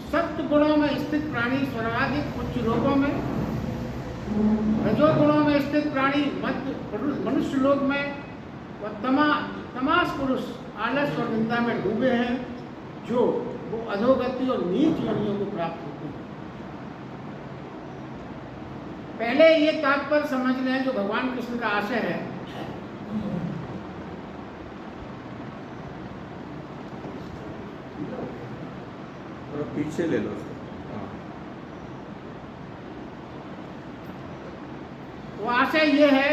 सप्त गुणों में स्थित प्राणी स्वर्गाधिक उच्च लोकों में, रजोगुणों में स्थित प्राणी मनुष्य लोक में, व तमास पुरुष आलस और निंदा में डूबे हैं, जो वो अधोगति और नीच योनियों को प्राप्त होते हैं। पहले ये तात्पर्य समझ लें जो भगवान कृष्ण का आशय है। पीछे ले लो। वो आशय ये है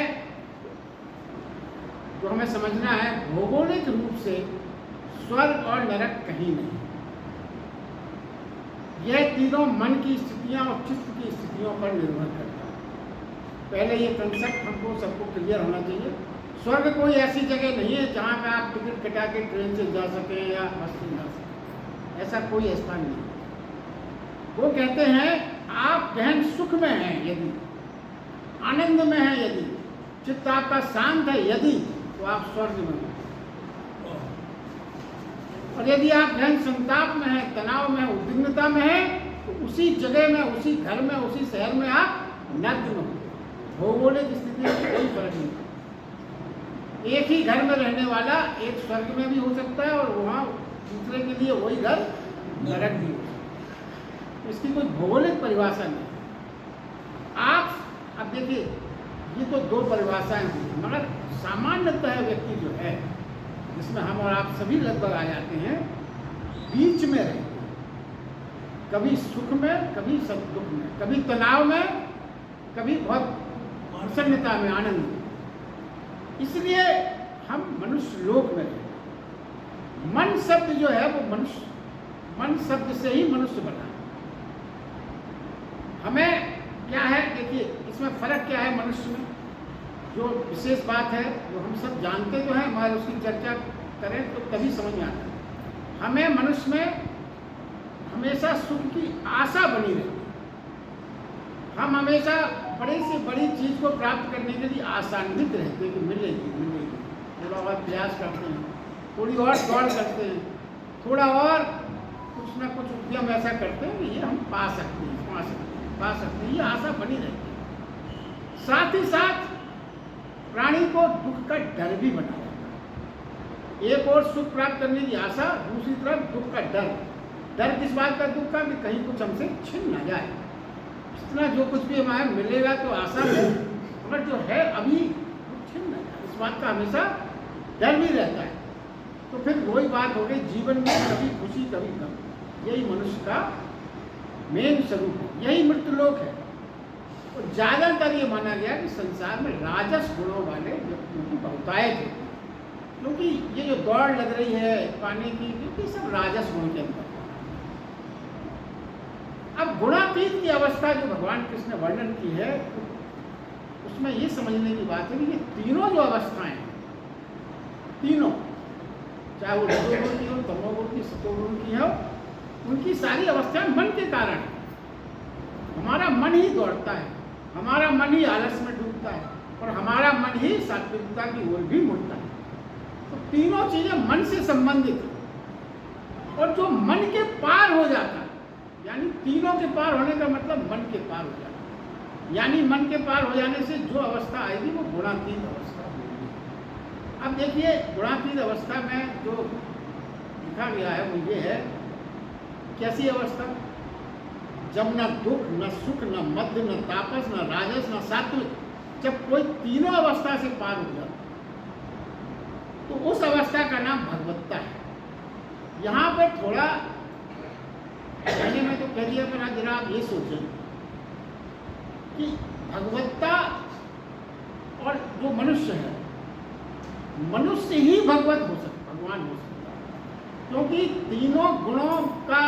जो हमें समझना है, भौगोलिक रूप से स्वर्ग और नरक कहीं नहीं। यह तीनों मन की स्थितियां और चित्त की स्थितियों पर निर्भर करता है। पहले ये कंसेप्ट हमको सबको क्लियर होना चाहिए। स्वर्ग कोई ऐसी जगह नहीं है जहाँ पे आप टिकट कटा के ट्रेन से जा सकें या बस से जा सकें, ऐसा कोई स्थान नहीं। वो कहते हैं आप गहन सुख में हैं यदि, आनंद में हैं यदि, चित्त आपका शांत है यदि, तो आप स्वर्ग में हैं। और यदि आप गहन संताप में हैं, तनाव में, उद्विग्नता में हैं, तो उसी जगह में, उसी घर में, उसी शहर में आप नर्क में हो। भौगोलिक स्थिति में कोई फर्क नहीं। एक ही घर में रहने वाला एक स्वर्ग में भी हो सकता है और वहाँ दूसरे के लिए वही घर नरक भी हो सकता है। इसकी कोई भौगोलिक परिभाषा नहीं। आप अब देखिए, ये तो दो परिभाषाएं हैं, मगर सामान्यतः व्यक्ति जो है, जिसमें हम और आप सभी लगभग आ जाते हैं, बीच में रहते हैं। कभी सुख में, कभी सब दुख में, कभी तनाव में, कभी बहुत प्रसन्नता में, आनंद में। इसलिए हम मनुष्य लोक में रहते हैं। मन शब्द जो है वो मनुष्य, मन शब्द से ही मनुष्य बना। हमें क्या है, देखिए इसमें फर्क क्या है मनुष्य में। जो विशेष बात है जो हम सब जानते जो हैं, मगर उसकी चर्चा करें तो तभी समझ में आता है। हमें मनुष्य में हमेशा सुख की आशा बनी रहती है। हम हमेशा बड़ी से बड़ी चीज़ को प्राप्त करने के लिए आशान्वित रहते हैं कि मिलेगी मिलेगी। थोड़ा और प्रयास करते हैं, थोड़ी और दौड़ करते हैं, थोड़ा और कुछ ना कुछ उद्यम ऐसा करते हैं कि ये हम पा सकते हैं, पा सकते हैं, पा सकते हैं। ये आशा बनी रहती है। साथ ही साथ प्राणी को दुख का डर भी बना रहता है। एक और सुख प्राप्त करने की आशा, दूसरी तरफ दुख का डर। डर किस बात का? दुख का, कि कहीं कुछ हमसे छिन ना जाए। इतना जो कुछ भी हमारे मिलेगा तो आशा है, मगर जो है अभी वो छिन ना जाए, इस बात का हमेशा डर भी रहता है। तो फिर वही बात हो गई, जीवन में कभी खुशी कभी गम। यही मनुष्य का मेन स्वरूप है, यही मृत्युलोक है। और ज़्यादातर ये माना गया कि संसार में राजस गुणों वाले व्यक्तियों की बहुतायत है, क्योंकि ये जो दौड़ लग रही है पाने की, क्योंकि सब राजस गुण के अंदर। अब गुणातीत की अवस्था जो भगवान कृष्ण ने वर्णन की है, उसमें ये समझने की बात है कि ये तीनों जो अवस्थाएं हैं, तीनों, चाहे वो रजोगुण की हो, तमोगुण की, सतोगुण की हो, उनकी सारी अवस्थाएं मन के कारण है। हमारा मन ही दौड़ता है, हमारा मन ही आलस में डूबता है, और हमारा मन ही सात्विकता की ओर भी मुड़ता है। तो तीनों चीजें मन से संबंधित है। और जो मन के पार हो जाता है, यानी तीनों के पार होने का मतलब मन के पार हो जाना, यानी मन के पार हो जाने से जो अवस्था आएगी वो गुणातीत अवस्था होगी। अब देखिए, गुणातीत अवस्था में जो लिखा गया है वो ये है, कैसी अवस्था? जब न दुख, न सुख, न मध्य, न तापस, न राजस, न सात्विक, जब कोई तीनों अवस्था से पार हो जाता तो उस अवस्था का नाम भगवत्ता है। यहाँ पर थोड़ा मैंने मैं तो कह दिया, पर जरा आप ये सोचें कि भगवत्ता और जो मनुष्य है, मनुष्य ही भगवत हो सकता, भगवान हो सकता है। क्योंकि तीनों गुणों का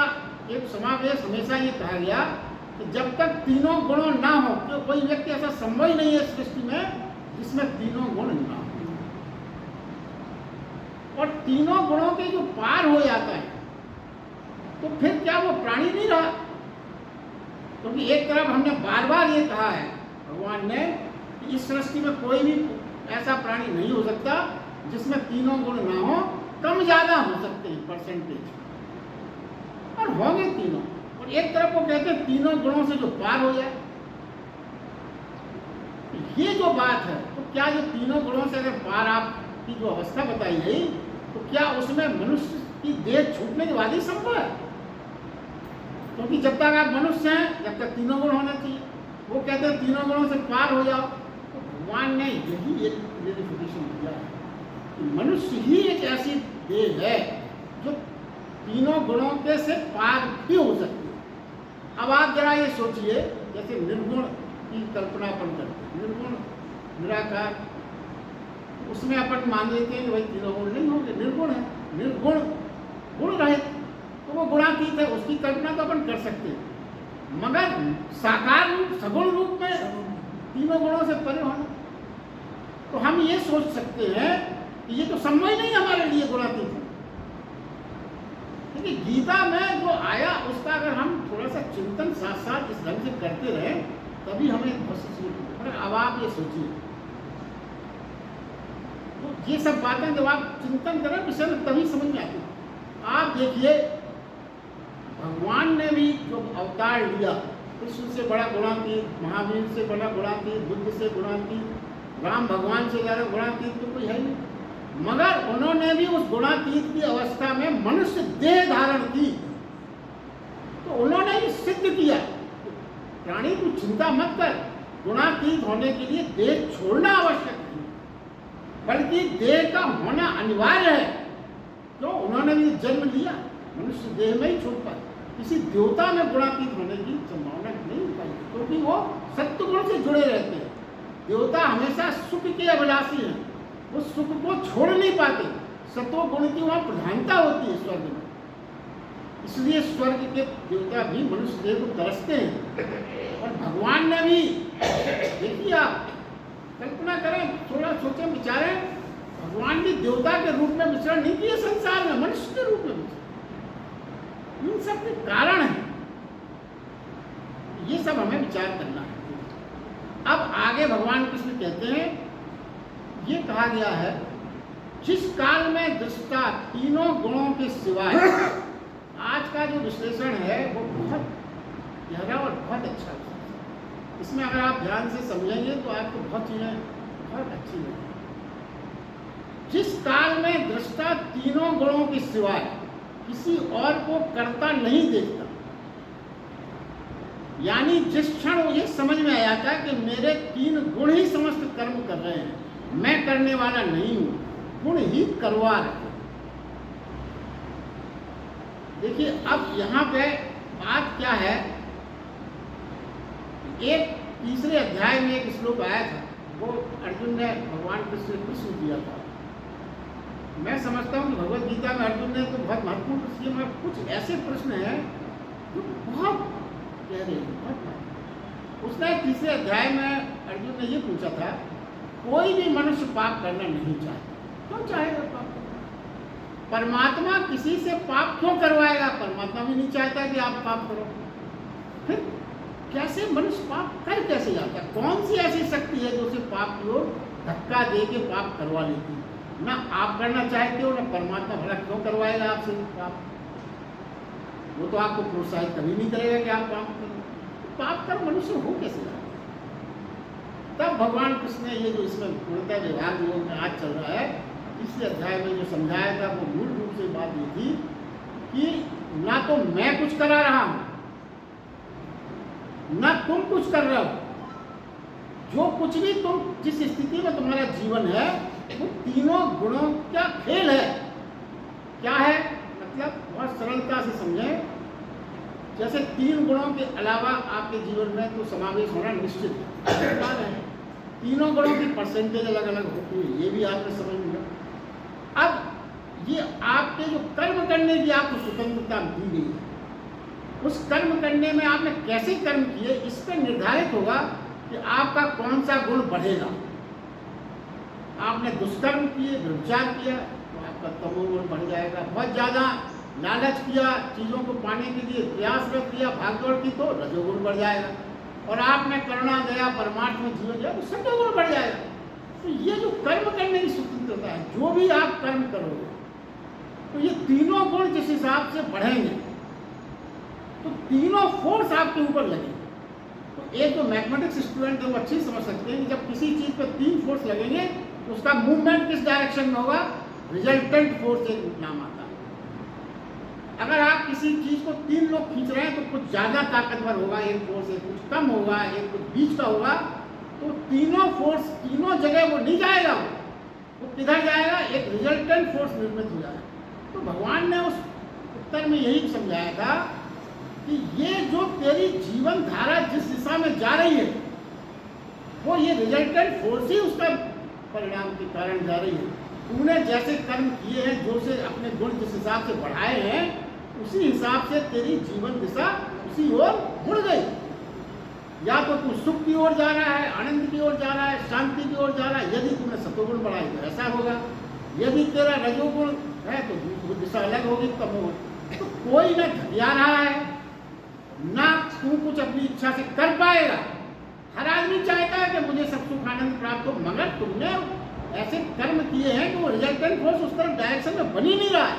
एक समावेश हमेशा ये कहा गया कि जब तक तीनों गुणों ना हो, तो कोई व्यक्ति ऐसा संभव ही नहीं है सृष्टि में जिसमें तीनों गुण ना हो। और तीनों गुणों के जो पार हो जाता है, तो फिर क्या वो प्राणी नहीं रहा? क्योंकि एक तरफ हमने बार बार ये कहा है भगवान ने कि इस सृष्टि में कोई भी ऐसा प्राणी नहीं हो सकता जिसमें तीनों गुण ना हो। कम ज्यादा हो सकते हैं परसेंटेज, और होंगे तीनों। और एक तरफ वो कहते हैं तीनों गुणों से जो पार हो जाए। ये जो बात है, तो क्या ये तीनों गुणों से अगर पार आपकी जो अवस्था बताई गई, तो क्या उसमें मनुष्य की देह छूटने के बाद ही संभव है? क्योंकि जब तक आप मनुष्य हैं, जब तक तीनों गुण होना चाहिए। वो कहते हैं तीनों गुणों से पार हो जाओ, तो भगवान ने यही एक क्लेरिफिकेशन दिया है कि मनुष्य ही एक ऐसी देह है जो तीनों गुणों के से पार भी हो सकती है। अब आप जरा ये सोचिए, जैसे निर्गुण की कल्पना अपन करते हैं, निर्गुण निराकार, उसमें अपन मान लेते हैं कि भाई तीनों गुण नहीं होंगे, निर्गुण है, निर्गुण गुण रहित, तो वो गुणातीत है, उसकी कल्पना तो अपन कर सकते हैं। मगर साकार रूप, सगुण रूप में तीनों गुणों से परे होना, तो हम ये सोच सकते हैं कि ये तो संभव ही नहीं हमारे लिए गुणातीत है। क्योंकि गीता में जो आया उसका अगर हम थोड़ा सा चिंतन साथ साथ इस ढंग से करते रहे, तभी हमें बहुत सी चीज। अब आप ये सोचिए, तो ये सब बातें जब आप चिंतन करें विषय में तभी समझ में आती। आप देखिए, भगवान ने भी जो अवतार लिया, कृष्ण से बड़ा गुणातीत, महावीर से बड़ा गुणातीत, बुद्ध से गुणातीत, राम भगवान से ज़्यादा गुणातीत तो कोई है नहीं। मगर उन्होंने भी उस गुणातीत की अवस्था में मनुष्य देह धारण की, तो उन्होंने भी सिद्ध किया प्राणी तू चिंता मत कर, गुणातीत होने के लिए देह छोड़ना आवश्यक नहीं, बल्कि देह का होना अनिवार्य है। क्यों? उन्होंने भी जन्म लिया, मनुष्य देह में ही छूट पाए, किसी देवता में गुणातीत होने की संभावना नहीं हो पाई, क्योंकि वो सत्व गुण से जुड़े रहते हैं। देवता हमेशा सुख के अभिलाषी हैं, वो सुख को छोड़ नहीं पाते, सत्व गुण की वहाँ प्रधानता होती है स्वर्ग में, इसलिए स्वर्ग के देवता भी मनुष्य देह को तरसते हैं। और भगवान ने भी, देखिए आप कल्पना करें, थोड़ा सोचें विचारें, भगवान भी देवता के रूप में विचरण नहीं किए संसार में, मनुष्य के रूप में विचरण। इन सब के कारण है, ये सब हमें विचार करना है। अब आगे भगवान कृष्ण कहते हैं, ये कहा गया है, जिस काल में दृष्टा तीनों गुणों के सिवाय, आज का जो विश्लेषण है वो बहुत गहरा और बहुत अच्छा है। इसमें अगर आप ध्यान से समझेंगे तो आपको बहुत चीजें बहुत अच्छी लगेगी। जिस काल में दृष्टा तीनों गुणों के सिवाय किसी और को करता नहीं देखता, यानी जिस क्षण ये समझ में आया था कि मेरे तीन गुण ही समस्त कर्म कर रहे हैं, मैं करने वाला नहीं हूं, गुण ही करवा रहे। देखिए अब यहाँ पे बात क्या है, एक तीसरे अध्याय में एक श्लोक आया था, वो अर्जुन ने भगवान कृष्ण से प्रश्न किया था। मैं समझता हूँ कि भगवद गीता में अर्जुन ने तो बहुत महत्वपूर्ण प्रश्न किया, मगर कुछ ऐसे प्रश्न हैं जो बहुत गहरे हैं, बहुत। उसने तीसरे अध्याय में अर्जुन ने ये पूछा था, कोई भी मनुष्य पाप करना नहीं चाहता, क्यों चाहेगा पाप? परमात्मा किसी से पाप क्यों करवाएगा? परमात्मा भी नहीं चाहता कि आप पाप करो। फिर कैसे मनुष्य पाप कर कैसे जाता है? कौन सी ऐसी शक्ति है जो उसे पाप की ओर धक्का दे के पाप करवा लेती है? ना आप करना चाहते हो, ना परमात्मा भला क्यों करवाएगा आपसे पाप? वो तो आपको प्रोत्साहित कभी नहीं करेगा कि आप पाप करो। पाप कर मनुष्य हो कैसे जाता? तब भगवान कृष्ण ने ये जो इसमें पूर्णतः व्यवहार योग में आज चल रहा है, इससे अध्याय में जो समझाया था वो मूल रूप से बात ये थी कि ना तो मैं कुछ करा रहा हूं, ना तुम कुछ कर रहे हो। जो कुछ भी तुम जिस स्थिति में तुम्हारा जीवन है, वो तीनों गुणों का खेल है। क्या है मतलब? बहुत सरलता से समझें, जैसे तीन गुणों के अलावा आपके जीवन में तो समावेश होना निश्चित है। तीनों गुणों की परसेंटेज अलग अलग होती है, ये भी आपने समझ लिया। अब ये आपके जो कर्म करने की आपको स्वतंत्रता दी गई है, उस कर्म करने में आपने कैसे कर्म किए, इस पर निर्धारित होगा कि आपका कौन सा गुण बढ़ेगा। आपने दुष्कर्म किए, व्यभिचार किया, तो आपका तमोगुण बढ़ जाएगा। बहुत ज़्यादा लालच किया, चीज़ों को पाने के लिए प्रयासरत किया, भागदौड़ की, तो रजोगुण बढ़ जाएगा। और आपने करुणा, दया, परमार्थ में जीवन दिया, तो सत्वगुण बढ़ जाएगा। तो ये जो कर्म करने की स्वतंत्रता है, जो भी आप कर्म करोगे, तो ये तीनों गुण जिस हिसाब से बढ़ेंगे, तो तीनों फोर्स आपके ऊपर लगे। तो एक जो मैथमेटिक्स स्टूडेंट है वो अच्छी समझ सकते हैं कि जब किसी चीज़ पर तीन फोर्स लगेंगे तो उसका मूवमेंट किस डायरेक्शन में होगा, रिजल्टेंट फोर्स एक नाम आता है। अगर आप किसी चीज़ को तीन लोग खींच रहे हैं तो कुछ ज़्यादा ताकतवर होगा एक फोर्स, एक कुछ कम होगा, एक कुछ बीच का होगा, तो तीनों फोर्स तीनों जगह वो नहीं जाएगा, वो किधर जाएगा, एक रिजल्टेंट फोर्स निर्मित हो जाएगा। तो भगवान ने उस उत्तर में यही समझाया था कि ये जो तेरी जीवन धारा जिस दिशा में जा रही है वो ये रिजल्टेंट फोर्स ही उसका परिणाम के कारण जा रही है। तूने जैसे कर्म किए हैं, जो से अपने गुण जिस हिसाब से बढ़ाए हैं, उसी हिसाब से तेरी जीवन दिशा उसी ओर मुड़ गई। या तो तू सुख की ओर जा रहा है, आनंद की ओर जा रहा है, शांति की ओर जा रहा है। यदि तूने सतोगुण बढ़ाए तो ऐसा होगा, यदि तेरा रजोगुण है तो वो दिशा अलग होगी, तमोगुण। तो कोई न घटिया रहा है ना तू कुछ अपनी इच्छा से कर पाएगा। हर आदमी चाहता है कि मुझे सब सुख आनंद प्राप्त हो, मगर तुमने ऐसे कर्म किए हैं कि वो रिजल्टेंट फोर्स उस तरफ डायरेक्शन में बन ही नहीं रहा है।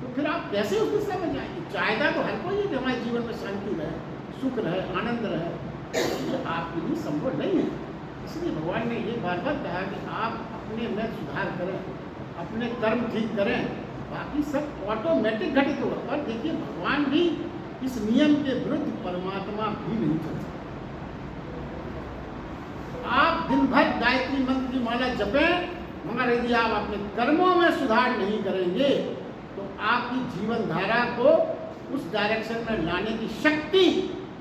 तो फिर आप कैसे उस दिशा में जाएंगे? चाहता तो हर कोई है कि हमारे जीवन में शांति रहे, सुख रहे, आनंद रहे, ये आपके लिए संभव नहीं है। इसलिए भगवान ने ये बार बार कहा कि आप अपने में सुधार करें, अपने कर्म ठीक करें, बाकी सब ऑटोमेटिक घटित होगा। और देखिए, भगवान भी इस नियम के विरुद्ध परमात्मा भी नहीं चल सकता। आप दिन भर गायत्री मंत्र की माला जपें, मगर यदि आप अपने कर्मों में सुधार नहीं करेंगे तो आपकी जीवन धारा को उस डायरेक्शन में लाने की शक्ति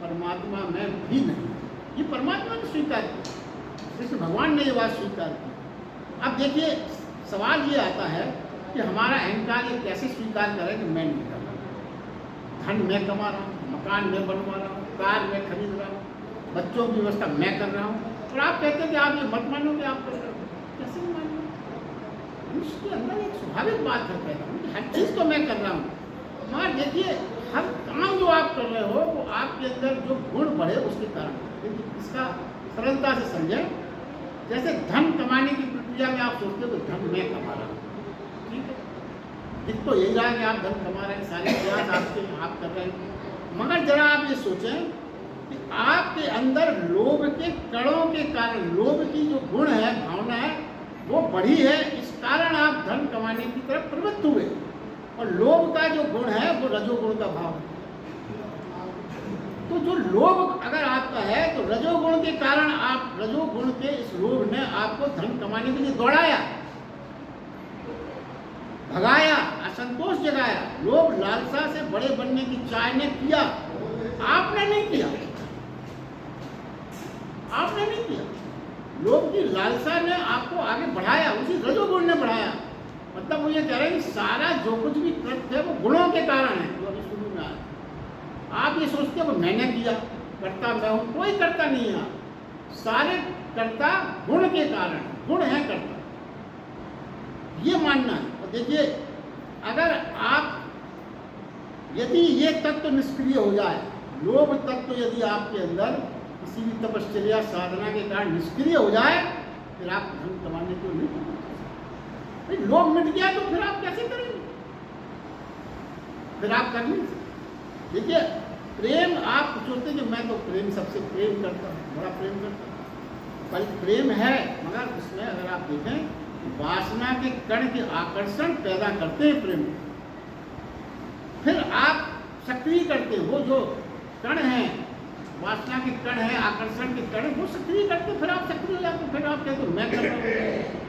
परमात्मा में भी नहीं। ये परमात्मा ने स्वीकार किया, इसलिए भगवान ने ये बात स्वीकार की। अब देखिए, सवाल ये आता है कि हमारा अहंकार ये कैसे स्वीकार करे कि मैं नहीं कर रहा, धन मैं कमा रहा हूँ, मकान मैं बनवा रहा हूँ, कार मैं खरीद रहा हूँ, बच्चों की व्यवस्था मैं कर रहा हूँ, और आप कहते हैं कि आप ये मत मानो कि आप कर रहे हो। कैसे नहीं मानो? उसके अंदर एक स्वाभाविक बात है पैदा, हर चीज़ तो मैं कर रहा हूँ, मगर देखिए हर काम जो आप कर रहे हो वो आपके अंदर जो गुण बढ़े उसके कारण। देखिए, इसका सरलता से समझें। जैसे धन कमाने की प्रक्रिया में आप सोचते हो तो धन मैं कमा रहा हूँ, ठीक है, दिख तो यही रहा है कि आप धन कमा रहे हैं, सारे प्रयास आपके आप कर रहे हैं, मगर जरा आप ये सोचें कि आपके अंदर लोभ के कणों के कारण, लोभ की जो गुण है, भावना है, वो बढ़ी है, इस कारण आप धन कमाने की तरफ प्रवृत्त हुए। और लोभ का जो गुण है वो रजोगुण का भाव है। तो जो लोभ अगर आपका है तो रजोगुण के कारण, आप रजोगुण के इस लोभ ने आपको धन कमाने के लिए दौड़ाया, भगाया, असंतोष जगाया, लोभ लालसा से बड़े बनने की चाह ने किया, आपने नहीं किया, आपने नहीं किया। लोभ की लालसा ने आपको आगे बढ़ाया, उसी रजोगुण ने बढ़ाया। मतलब वो ये कह रहे हैं कि सारा जो कुछ भी कृत्य है वो गुणों के कारण है। जो अभी शुरू में आया, आप ये सोचते हो मैंने किया, करता मैं हूँ, कोई करता नहीं है, सारे कर्ता गुण के कारण, गुण है कर्ता, ये मानना है। और देखिए, अगर आप यदि ये तत्व निष्क्रिय हो जाए, लोभ तत्व यदि आपके अंदर किसी भी तपश्चर्या साधना के कारण निष्क्रिय हो जाए, फिर आप धन कमाने को नहीं कर सकते। लोभ मिट गया तो फिर आप कैसे करेंगे? फिर आप कर नहीं सकते। देखिए, प्रेम, आप सोचते कि मैं तो प्रेम सबसे प्रेम करता हूँ, बड़ा प्रेम करता हूँ, पर प्रेम है, मगर उसमें अगर आप देखें वासना के कण के आकर्षण पैदा करते हैं प्रेम, फिर आप सक्रिय करते, वो जो कण हैं, वासना के कण है, आकर्षण के कण, वो सक्रिय करते, फिर आप सक्रिय हो जाते, फिर आप कहते मैं कर रहा हूँ।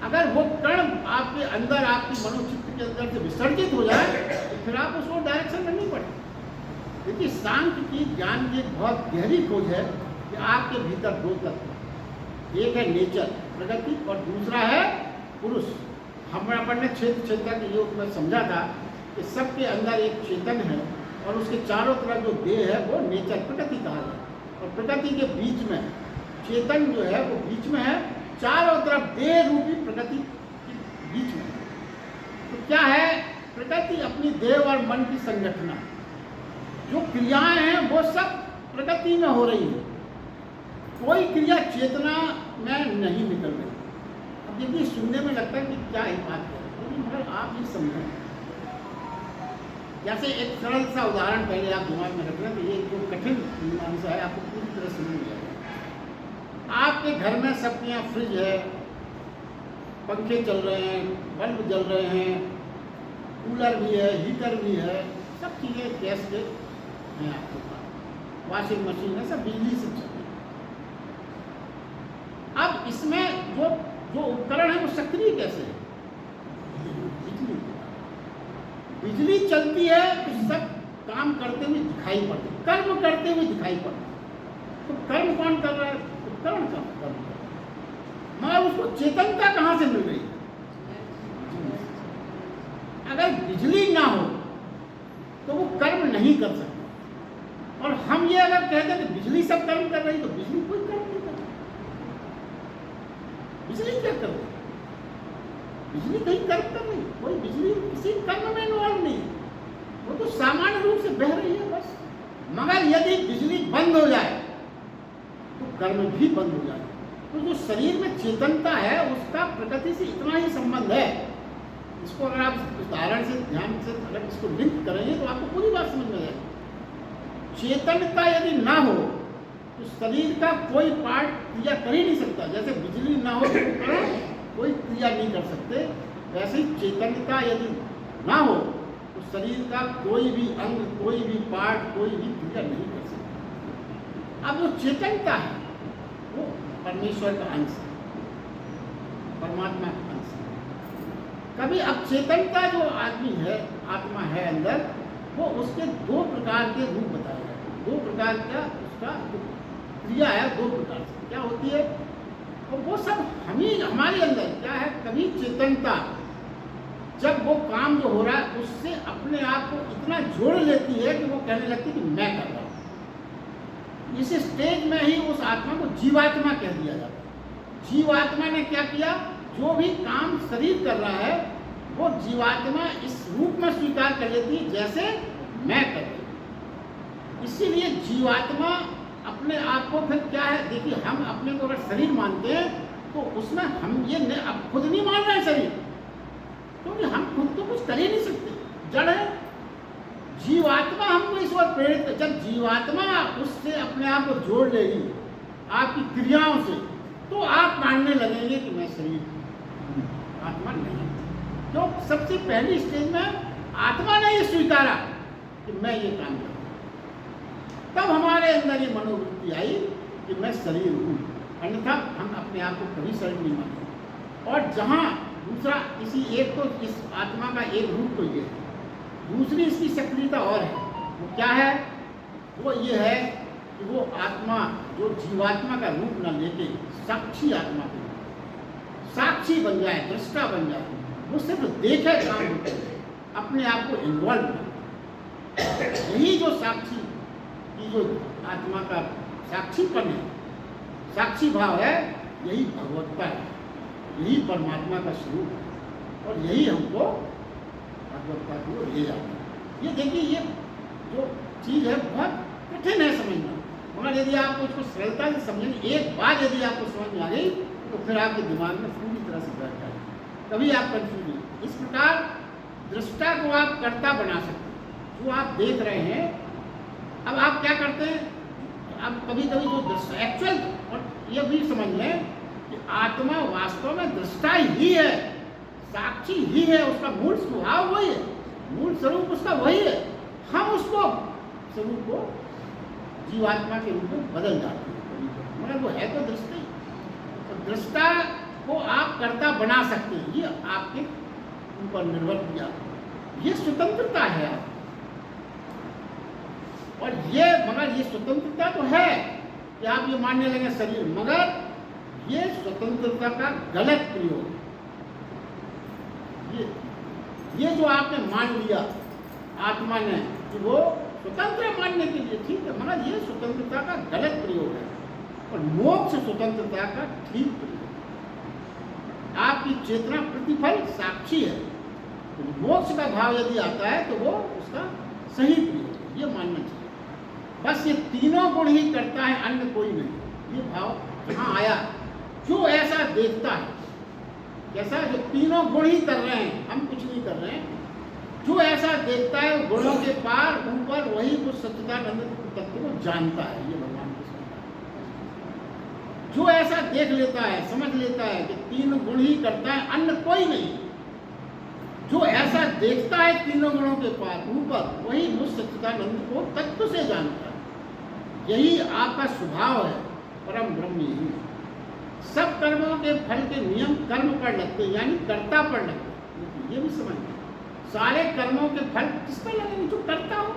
अगर वो कण आपके अंदर, आपकी मनोचित्त के अंदर से विसर्जित हो जाए तो फिर आप उसको डायरेक्शन में नहीं पड़े। देखिए, सांख्य की ज्ञान की एक बहुत गहरी खोज है कि आपके भीतर दो तत्व, एक है नेचर, प्रकृति, और दूसरा है पुरुष। अपन ने क्षेत्र के योग में समझा था कि सबके अंदर एक चेतन है और उसके चारों तरफ जो देह है वो नेचर, प्रकृति कहा है, और प्रकृति के बीच में चेतन जो है वो बीच में है, चारों तरफ देह रूपी प्रकृति के बीच में। तो क्या है? प्रकृति अपनी देह और मन की संगठना, जो क्रियाएं हैं वो सब प्रकृति में हो रही है, कोई क्रिया चेतना में नहीं निकल रही। अब देखिए, सुनने में लगता है कि क्या ही बात है, लेकिन मगर आप ये समझें जैसे एक सरल सा उदाहरण पहले आप दिमाग में रख लें, तो ये जो कठिन मीमांसा है आपको पूरी तरह समझ में आएगा। आपके घर में सबके यहाँ फ्रिज है, पंखे चल रहे हैं, बल्ब जल रहे हैं, कूलर भी है, हीटर भी है, सब चीज़ें गैस के हैं आपके पास, वॉशिंग मशीन है, सब बिजली से चल रही है। अब इसमें जो जो उपकरण है वो सक्रिय कैसे है? बिजली। बिजली चलती है तो सब काम करते हुए दिखाई पड़ते, कर्म करते हुए दिखाई पड़ते। तो कर्म कौन कर रहा है? उपकरण का कर्म कर रहा है, मगर उसको चेतनता कहाँ से मिल रही है? अगर बिजली ना हो तो वो कर्म नहीं कर सकता। और हम ये अगर कहते हैं कि बिजली सब कर्म कर रही, तो बिजली कोई कर्म नहीं कर रही। बिजली क्या कर रही? बिजली कहीं कर्म कर रही? कोई बिजली किसी कर्म में इन्वॉल्व नहीं, वो तो सामान्य रूप से बह रही है बस। मगर यदि बिजली बंद हो जाए तो कर्म भी बंद हो जाए। तो जो शरीर में चेतनता है उसका प्रकृति से इतना ही संबंध है। इसको अगर आप उदाहरण से ध्यान से अगर इसको लिंक करेंगे तो आपको पूरी बात समझ में आएगी। चेतनता यदि ना हो तो शरीर का कोई पार्ट क्रिया कर ही नहीं सकता। जैसे बिजली ना हो तो कोई क्रिया नहीं कर सकते, वैसे ही चेतनता यदि ना हो तो शरीर का कोई भी अंग, कोई भी पार्ट, कोई भी क्रिया नहीं कर सकता। अब जो चेतनता है वो परमेश्वर का अंश है, परमात्मा का अंश है। कभी अब चेतनता जो आदमी है, आत्मा है अंदर, वो उसके दो प्रकार के रूप बताए गए। दो प्रकार का उसका क्रिया है, दो प्रकार से क्या होती है, और वो सब हमारे अंदर क्या है। कभी चेतनता जब वो काम जो हो रहा है उससे अपने आप को इतना जोड़ लेती है कि वो कहने लगती है कि मैं कर रहा हूँ। इस स्टेज में ही उस आत्मा को जीवात्मा कह दिया जाता है। जीवात्मा ने क्या किया, जो भी काम शरीर कर रहा है वो जीवात्मा इस रूप में स्वीकार कर लेती है जैसे मैं कर रही हूँ। इसीलिए जीवात्मा अपने आप को फिर क्या है, देखिए हम अपने को अगर शरीर मानते हैं तो उसमें हम ये अब खुद नहीं मान रहे हैं शरीर, क्योंकि हम खुद तो कुछ कर ही नहीं सकते, जड़ है। जीवात्मा हमको इस बार प्रेरित, जब जीवात्मा उससे अपने आप को जोड़ लेगी आपकी क्रियाओं से, तो आप मानने लगेंगे कि मैं शरीर हूं, आत्मा नहीं। तो सबसे पहली स्टेज में आत्मा ने ये स्वीकारा कि मैं ये काम कर, तब हमारे अंदर ये मनोवृत्ति आई कि मैं शरीर हूँ, अन्यथा हम अपने आप को कभी शरीर नहीं मानते। और जहाँ दूसरा इसी एक तो इस आत्मा का एक रूप तो ये है, दूसरी इसकी सक्रियता और है। वो क्या है, वो ये है कि वो आत्मा जो जीवात्मा का रूप न लेके साक्षी आत्मा के रूप, साक्षी बन जाए, दृष्टा बन जाए, वो सिर्फ देखे काम होते हैं, अपने आप को इन्वॉल्व करे। यही जो साक्षी की जो आत्मा का साक्षीपन है, साक्षी भाव है, यही भगवत्ता है, यही परमात्मा का स्वरूप है, और यही हमको भगवत्ता को ले जाता है। ये देखिए, ये जो चीज़ है बहुत कठिन है समझना, मगर यदि आप उसको सरलता से समझेंगे, एक बार यदि आपको समझ में आ गई तो फिर आपके दिमाग में पूरी तरह से बैठ जाएगी, कभी आप कंफ्यूज नहीं। इस प्रकार दृष्टा को आप कर्ता बना सकते हैं। जो आप देख रहे हैं, अब आप क्या करते हैं, अब कभी कभी जो दृष्टा एक्चुअल, और ये भी समझ लें कि आत्मा वास्तव में दृष्टा ही है, साक्षी ही है, उसका मूल स्वभाव वही है, मूल स्वरूप उसका वही है। हम उसको स्वरूप को जीवात्मा के रूप में बदल जाते हैं, मगर वो है तो दृष्टा ही। तो दृष्टा को आप कर्ता बना सकते हैं, ये आपके ऊपर निर्भर किया, ये स्वतंत्रता है आप। और ये, मगर ये स्वतंत्रता तो है कि आप ये मानने लगे शरीर, मगर ये स्वतंत्रता का गलत प्रयोग है। ये जो आपने मान लिया आत्मा ने कि वो स्वतंत्र मानने के लिए ठीक है, मगर ये स्वतंत्रता का गलत प्रयोग है, और मोक्ष स्वतंत्रता का ठीक प्रयोग। आपकी चेतना प्रतिफल साक्षी है, तो मोक्ष का भाव यदि आता है तो वो उसका सही प्रयोग है, ये मानना चाहिए। बस ये तीनों गुण ही करता है, अन्य कोई नहीं। ये भाव यहाँ आया, जो ऐसा देखता है, जैसा जो तीनों गुण ही कर रहे हैं, हम कुछ नहीं कर रहे हैं, जो ऐसा देखता है गुणों के पार ऊपर वही उस सच्चिदानंद तत्व को जानता है। ये भगवान कृष्ण का, जो ऐसा देख लेता है, समझ लेता है कि तीन गुण ही करता है, अन्य कोई नहीं, जो ऐसा देखता है तीनों गुणों के पार ऊपर वही उस सच्चिदानंद को तत्व से जानता है। यही आपका स्वभाव है, परम ब्रह्म यही है। सब कर्मों के फल के नियम कर्म पर लगते हैं, यानी कर्ता पर लगते हैं। ये भी समझना, सारे कर्मों के फल किस पर लगेंगे? जो करता हो।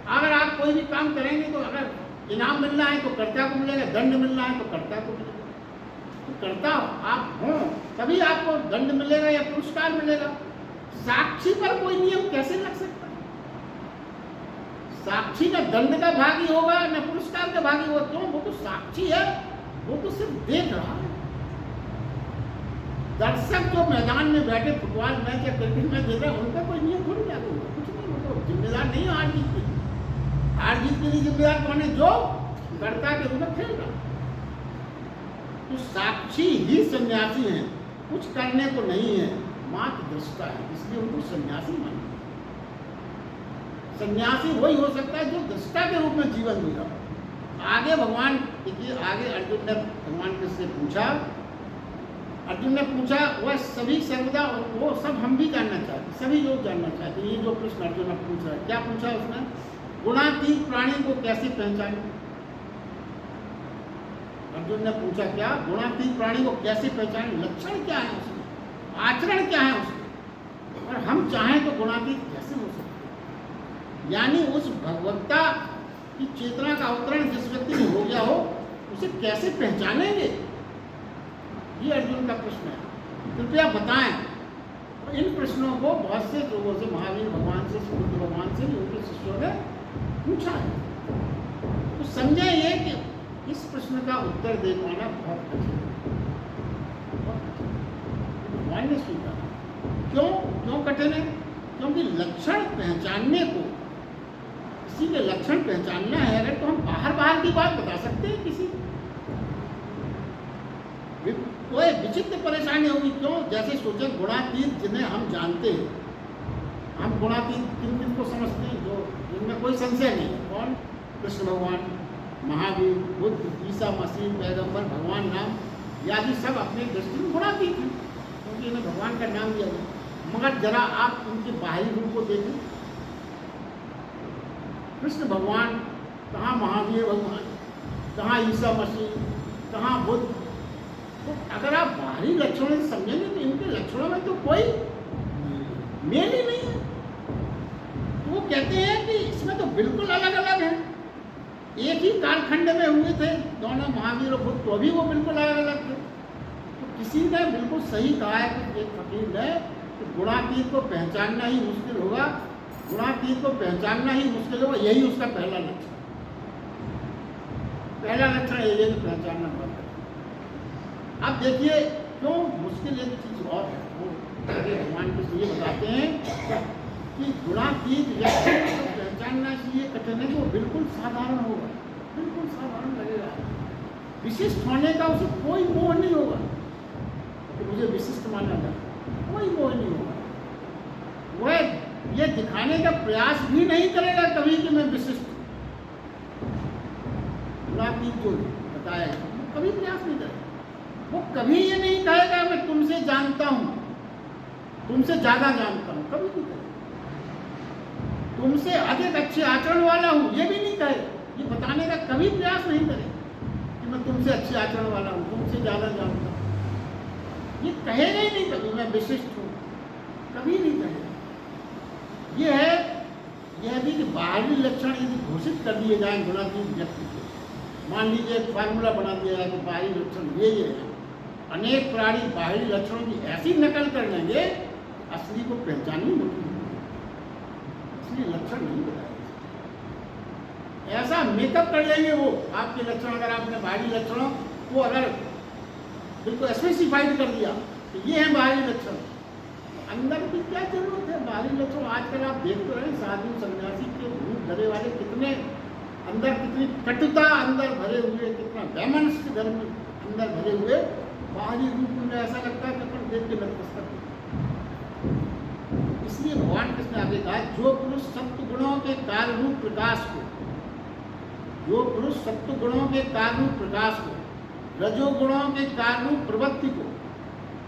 अगर आप कोई भी काम करेंगे तो अगर इनाम मिलना है तो कर्ता को मिलेगा, दंड मिलना है तो कर्ता को मिलेगा। तो कर्ता आप हो तभी आपको दंड मिलेगा या पुरस्कार मिलेगा। साक्षी पर कोई नियम कैसे लग सकता है? साक्षी न दंड का भागी होगा न पुरस्कार का भागी होगा। क्यों? वो तो साक्षी है, वो तो सिर्फ देख रहा है। दर्शक जो मैदान में बैठे फुटबॉल मैच या क्रिकेट मैच देख रहे हैं, उनका कोई नियम थोड़ी लागू होगा, कुछ नहीं। वो तो जिम्मेदार नहीं है हार जीत के लिए। हार जीत के लिए जिम्मेदार कौन है? जो कर्ता के रूप में खेल रहा। तो साक्षी ही सन्यासी हैं, कुछ करने को नहीं है, मात्र दृष्टा है, इसलिए उनको सन्यासी माना। सन्यासी वही हो सकता है जो दृष्टा के रूप में जीवन जी रहा। आगे भगवान देखिए, आगे अर्जुन ने भगवान से पूछा, अर्जुन ने पूछा वह सभी सर्वदा, वो सब हम भी जानना चाहते, सभी लोग जानना चाहते। ये जो प्रश्न अर्जुन ने पूछा है, क्या पूछा उसने? गुणातीत प्राणी को कैसे पहचाने? अर्जुन ने पूछा क्या? गुणातीत प्राणी को कैसे पहचाने? लक्षण क्या है उसमें, आचरण क्या है उसमें, और हम चाहें तो गुणातीत कैसे हो सकते? यानी उस भगवत्ता की चेतना का अवतरण जिस व्यक्ति में हो गया हो, उसे कैसे पहचानेंगे? ये अर्जुन का प्रश्न है। कृपया बताएं। तो इन प्रश्नों को बहुत से लोगों से, महावीर भगवान से, बुद्ध भगवान से, उनके शिष्यों ने पूछा है। तो समझे ये कि इस प्रश्न का उत्तर दे पाना बहुत कठिन है, बहुत कठिन है। भगवान ने स्वीकारा। क्यों? क्यों कठिन है? क्योंकि लक्षण पहचानने को, किसी के लक्षण पहचानना है अगर, तो हम बाहर की बात बता सकते हैं किसी कोई विचित्र परेशानी होगी। क्यों? जैसे सोचे गुणातीत जिन्हें हम जानते हैं, हम गुणातीत किन किन को समझते हैं? जो जिनमें कोई संशय नहीं है। कौन? कृष्ण भगवान, महावीर, बुद्ध, ईसा मसीह, पैगंबर, भगवान राम, आदि सब अपने दृष्टि में गुणातीत हैं, क्योंकि इन्हें भगवान का नाम दिया गया। मगर जरा आप उनके बाहरी रूप को देखें, कृष्ण भगवान, कहाँ महावीर भगवान, कहाँ ईसा मसीह, कहाँ बुद्ध। तो अगर आप बाहरी लक्षणों से समझेंगे तो इनके लक्षणों में तो कोई मेल ही नहीं है। तो वो कहते हैं कि इसमें तो बिल्कुल अलग अलग है। एक ही कालखंड में हुए थे दोनों, महावीर और बुद्ध, तो भी वो बिल्कुल अलग अलग थे। तो किसी ने बिल्कुल सही कहा है कि एक फकीर ने कि गुणातीत को पहचानना ही मुश्किल होगा, गुणातीत को पहचानना ही मुश्किल होगा, यही उसका पहला लक्षण। पहला लक्षण यही है कि पहचानना बहुत है। अब देखिए क्यों मुश्किल, एक चीज और है, वो भगवान कृष्ण ये बताते हैं कि गुणातीत व्यक्ति को पहचानना इसलिए कठिन है कि वो बिल्कुल साधारण होगा, बिल्कुल साधारण लगेगा। विशिष्ट होने का उसे कोई मोह नहीं होगा कि मुझे विशिष्ट माना जाए, कोई मोह नहीं होगा। वह ये दिखाने का प्रयास भी नहीं करेगा कभी कि मैं विशिष्ट। गुणातीत जो बताया है वो कभी प्रयास नहीं करेगा। वो कभी ये नहीं कहेगा मैं तुमसे जानता हूं, तुमसे ज्यादा जानता हूं, कभी नहीं कहेगा। तुमसे अधिक अच्छे आचरण वाला हूं, ये भी नहीं कहेगा। ये बताने का कभी प्रयास नहीं करेगा कि मैं तुमसे अच्छे आचरण वाला हूं, तुमसे ज्यादा जानता हूं। ये कहेगा ही नहीं कभी मैं विशिष्ट हूं, कभी नहीं कहेगा। ये है यह भी कि बाहरी लक्षण यदि घोषित कर दिए जाए गुणातीत व्यक्ति को, मान लीजिए एक फार्मूला बना दिया जाए कि बाहरी लक्षण ये है, अनेक प्राणी बाहरी लक्षणों की ऐसी नकल कर लेंगे असली को पहचाननी मुश्किल होगी, असली लक्षण नहीं बताएंगे। ऐसा मेकअप कर लेंगे वो आपके लक्षण, अगर आपने बाहरी लक्षणों को अगर बिल्कुल स्पेसिफाइड कर दिया कि ये है बाहरी लक्षण, अंदर की क्या जरूरत है बाहरी लक्षण? आजकल आप देखते रहे साधु सन्यासी के रूप धरे वाले कितने अंदर, कितनी कटुता अंदर भरे हुए, कितना वैमनस्य धर्म अंदर भरे हुए, बाहरी रूप में ऐसा लगता है कि अपन देख के नतमस्तक। इसलिए इसलिए भगवान कृष्ण ने आगे कहा, जो पुरुष सत्व गुणों के कार्य रूप प्रकाश को, जो पुरुष सत्व गुणों के कार्य रूप प्रकाश को, रजोगुणों के कार्य रूप प्रवृत्ति को,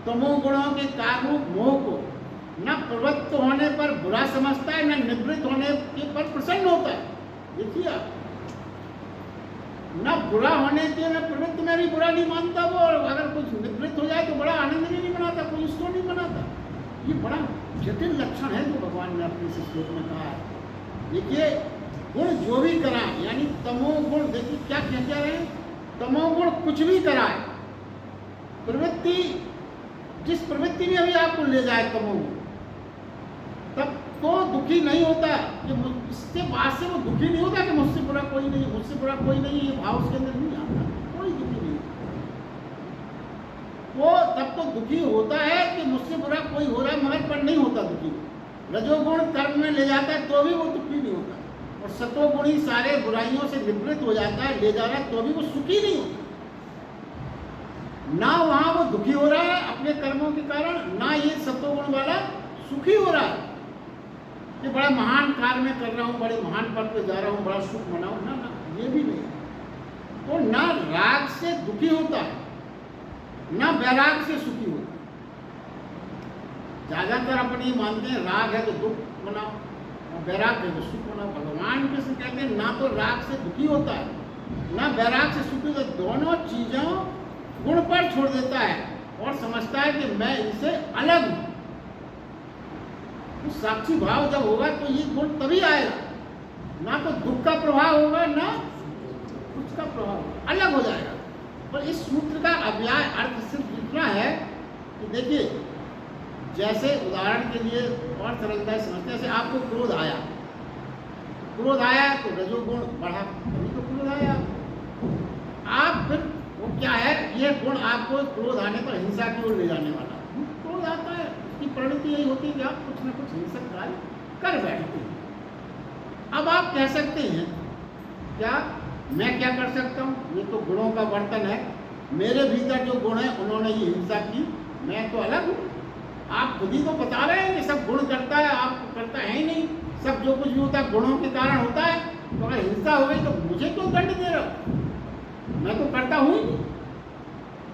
तमोगुणों के कार्य रूप मोह को न प्रवृत्त होने पर बुरा समझता है, न निवृत्त होने के पर प्रसन्न होता है। देखिए आप, न बुरा होने के मैं प्रवृत्ति में भी बुरा नहीं मानता वो, और अगर कुछ निवृत्त हो जाए तो बड़ा आनंद भी नहीं मनाता, कोई इसको नहीं मनाता। ये बड़ा जटिल लक्षण है जो भगवान ने अपने इस श्लोक में कहा है। देखिए, गुण जो भी कराए, यानी तमोगुण, देखिए क्या कह रहे हैं, तमोगुण कुछ भी कराए, प्रवृत्ति जिस प्रवृत्ति में अभी आपको ले जाए तमोगुण, तब तो दुखी नहीं होता कि इसके बाद से वो दुखी नहीं होता कि मुझसे बुरा कोई नहीं, मुझसे बुरा कोई नहीं, ये भाव उसके अंदर नहीं आता, कोई दुखी नहीं। वो तब तो दुखी होता है कि मुझसे बुरा कोई हो रहा है, मगर पर नहीं होता दुखी। रजोगुण कर्म में ले जाता है तो भी वो दुखी नहीं होता, और सतोगुणी सारे बुराइयों से निवृत्त हो जाता है, ले जा रहा है, तो भी वो सुखी नहीं होता। ना वहां वो दुखी हो रहा है अपने कर्मों के कारण, ना ये सतोगुण वाला सुखी हो रहा है कि बड़ा महान कार्य में कर रहा हूँ, बड़े महान पद पे जा रहा हूँ, बड़ा सुख मनाऊँ, ना ना, ये भी नहीं। तो ना राग से दुखी होता है, ना वैराग से सुखी होता है। ज्यादातर अपने मानते हैं राग है तो दुख मनाओ, और वैराग है तो सुख मनाओ। भगवान कृष्ण कहते हैं ना तो राग से दुखी होता है, ना वैराग से सुखी होता है, दोनों चीजों गुण पर छोड़ देता है और समझता है कि मैं इनसे अलग हूं। तो साक्षी भाव जब होगा तो ये गुण तभी आएगा, ना तो दुख का प्रभाव होगा, ना कुछ का प्रभाव होगा, अलग हो जाएगा। पर इस सूत्र का अव्यय अर्थ सिर्फ इतना है कि देखिए, जैसे उदाहरण के लिए और सरलता से समझते हैं, जैसे आपको क्रोध आया, क्रोध आया तो रजोगुण बढ़ा, तभी तो क्रोध आया। आप फिर वो क्या है, ये गुण आपको क्रोध आने पर हिंसा की ओर ले जाने वाला। क्रोध आता है, उसकी परिणति यही होती है कि आप कुछ न कुछ हिंसक कार्य कर बैठते हैं। अब आप कह सकते हैं, क्या मैं क्या कर सकता हूँ, ये तो गुणों का वर्तन है, मेरे भीतर जो गुण है उन्होंने ये हिंसा की, मैं तो अलग हूँ। आप खुद ही तो बता रहे हैं कि सब गुण करता है, आप करता है ही नहीं, सब जो कुछ भी होता है गुणों के कारण होता है। तो अगर हिंसा हो गई तो मुझे क्यों दंड दे रहे हो, मैं तो करता हूँ ही नहीं।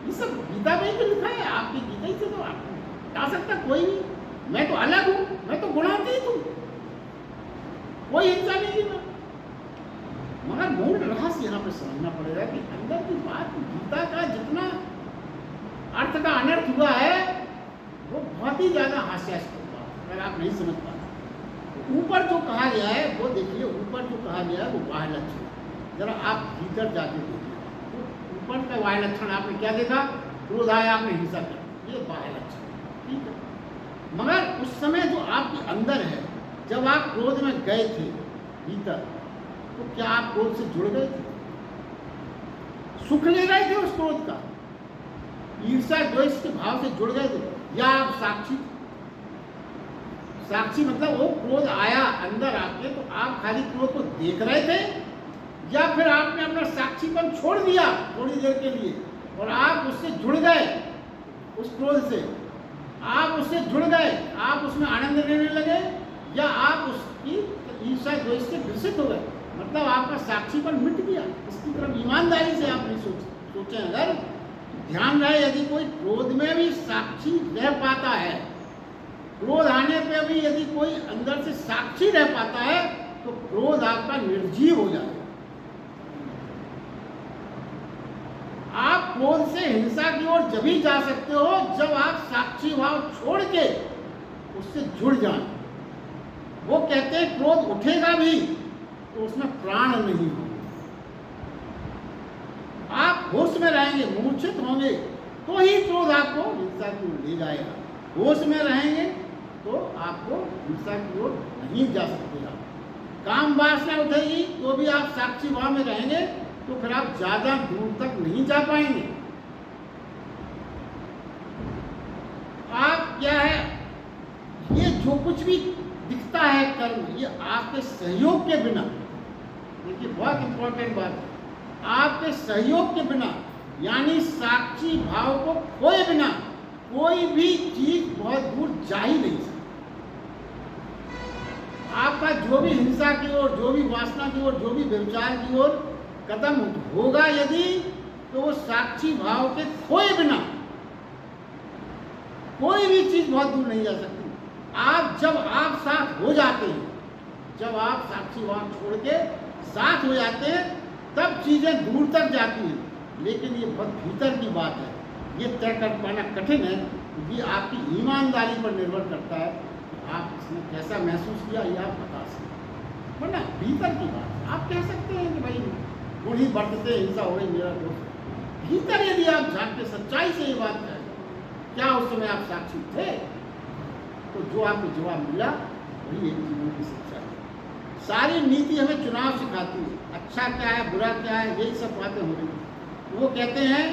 ये सब गीता में ही तो लिखा है, आपकी गीता ही से तो आप बता सकता कोई नहीं, मैं तो अलग हूँ, मैं तो गुणातीत हूँ, कोई हिंसा नहीं की मैं। मगर मूल रहस्य यहाँ पे समझना पड़ेगा कि अंदर की बात, गीता का जितना अर्थ का अनर्थ हुआ है वो बहुत ही ज्यादा हास्यास्पद बात है, अगर आप नहीं समझ पाते। ऊपर जो कहा गया है वो देखिए, ऊपर जो कहा गया है वो बाह्य लक्षण, जरा आप भीतर जाके देखिए, तो ऊपर का बाह्य लक्षण आपने क्या देखा, क्रोध आया आपने हिंसा कर, ये बाह्य लक्षण, ठीक है। मगर उस समय जो आपके अंदर है, जब आप क्रोध में गए थे भीतर, तो क्या आप क्रोध से जुड़ गए थे, सुख ले रहे थे उस क्रोध का, ईर्ष्या द्वेष के भाव से जुड़ गए थे, या आप साक्षी, साक्षी मतलब वो क्रोध आया अंदर आपके तो आप खाली क्रोध को देख रहे थे, या फिर आपने अपना साक्षीपन छोड़ दिया थोड़ी देर के लिए और आप उससे जुड़ गए, उस क्रोध से आप उससे जुड़ गए, आप उसमें आनंद लेने लगे, या आप उसकी ईर्ष्या द्वेष से ग्रसित हो गए, मतलब आपका साक्षीपन मिट गया। इसकी तरफ ईमानदारी से आप नहीं सोचें। अगर ध्यान रहे, यदि कोई क्रोध में भी साक्षी रह पाता है, क्रोध आने पे भी यदि कोई अंदर से साक्षी रह पाता है, तो क्रोध आपका निर्जीव हो जाएगा। आप क्रोध से हिंसा की ओर जब ही जा सकते हो जब आप साक्षी भाव छोड़ के उससे जुड़ जाएं। वो कहते हैं क्रोध उठेगा भी तो उसमें प्राण नहीं होगा, आप होश में रहेंगे, मूर्छित होंगे तो ही क्रोध आपको हिंसा की ओर ले जाएगा। होश में रहेंगे तो आपको हिंसा की ओर नहीं जा सकते। आप काम वासना उठेगी तो भी आप साक्षी भाव में रहेंगे, तो फिर आप ज्यादा दूर तक नहीं जा पाएंगे। आप क्या है, ये जो कुछ भी दिखता है कर्म, ये आपके सहयोग के बिना, देखिए बहुत इंपॉर्टेंट बात है, आपके सहयोग के बिना यानी साक्षी भाव को खोए बिना कोई भी चीज बहुत दूर जा ही नहीं सकती। आपका जो भी हिंसा की ओर, जो भी वासना की ओर, जो भी व्यभिचार की ओर कदम होगा यदि, तो वो साक्षी भाव के खोए बिना कोई भी चीज बहुत दूर नहीं जा सकती। जब आप साथ हो जाते हैं, जब आप साक्षी भाव छोड़ के साथ हो जाते हैं, तब चीजें दूर तक जाती हैं। लेकिन ये बहुत भीतर की बात है, ये तय कर पाना कठिन है। ये आपकी ईमानदारी पर निर्भर करता है, आप इसने कैसा महसूस किया ये आप बता सकते, वरना भीतर की बात। आप कह सकते हैं कि भाई गुण ही बरतते हिंसा हो रही मेरा दोस्त, भीतर यदि आप जान के सच्चाई से ये बात कहें, क्या उस समय आप साक्षी थे, तो जो आपको जवाब मिला वही एक जीवन की सच्चाई है। सारी नीति हमें चुनाव सिखाती है, अच्छा क्या है बुरा क्या है, यही सब बातें हो रही। वो कहते हैं,